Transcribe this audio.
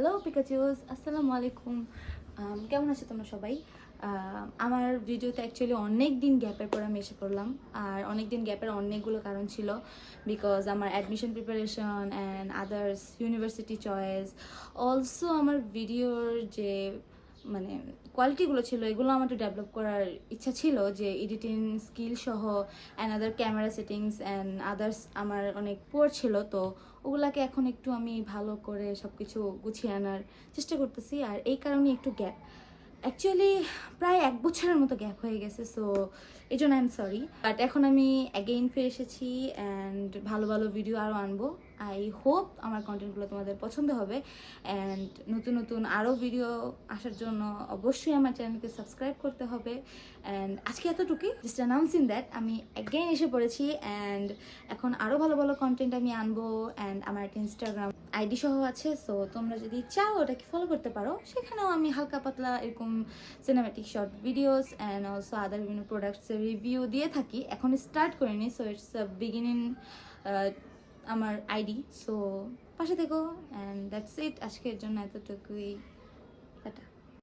Hello পিকাচুস, আসসালামু আলাইকুম। কেমন আছো তোমরা সবাই? আমার ভিডিওতে অ্যাকচুয়ালি অনেক দিন গ্যাপের পর আমি এসে পড়লাম। আর অনেক দিন গ্যাপের অনেকগুলো কারণ ছিল, বিকজ আমার admission preparation and others university choice, also আমার ভিডিওর যে মানে কোয়ালিটিগুলো ছিল এগুলো আমার একটু ডেভেলপ করার ইচ্ছা ছিল, যে এডিটিং স্কিল সহ and other camera settings and others আমার অনেক পুয়ার ছিল। তো ওগুলাকে এখন একটু আমি ভালো করে সব কিছু গুছিয়ে আনার চেষ্টা করতেছি, আর এই কারণে একটু গ্যাপ, অ্যাকচুয়ালি প্রায় 1 বছরের মতো গ্যাপ হয়ে গেছে। সো এই জন্য আই এম সরি, বাট এখন আমি অ্যাগেইন ফিরে এসেছি অ্যান্ড ভালো ভালো ভিডিও আরও আনবো। আই হোপ আমার কন্টেন্টগুলো তোমাদের পছন্দ হবে, অ্যান্ড নতুন নতুন আরও ভিডিও আসার জন্য অবশ্যই আমার চ্যানেলকে সাবস্ক্রাইব করতে হবে। অ্যান্ড আজকে এতটুকুই, জাস্ট অ্যানাউন্সিং দ্যাট আমি অ্যাগেইন এসে পড়েছি, অ্যান্ড এখন আরও ভালো ভালো কন্টেন্ট আমি আনবো। অ্যান্ড আমার একটা ইনস্টাগ্রাম আইডি সহ আছে, সো তোমরা যদি চাও ওটাকে ফলো করতে পারো। সেখানেও আমি হালকা পাতলা এরকম cinematic short videos and also আদার বিভিন্ন প্রোডাক্টসের রিভিউ দিয়ে থাকি। এখন স্টার্ট করিনি, সো ইটস আ বিগিনিং আমার আইডি। সো পাশে থেকো, অ্যান্ড দ্যাটস ইট, আজকের জন্য এতটুকুই। টাটা।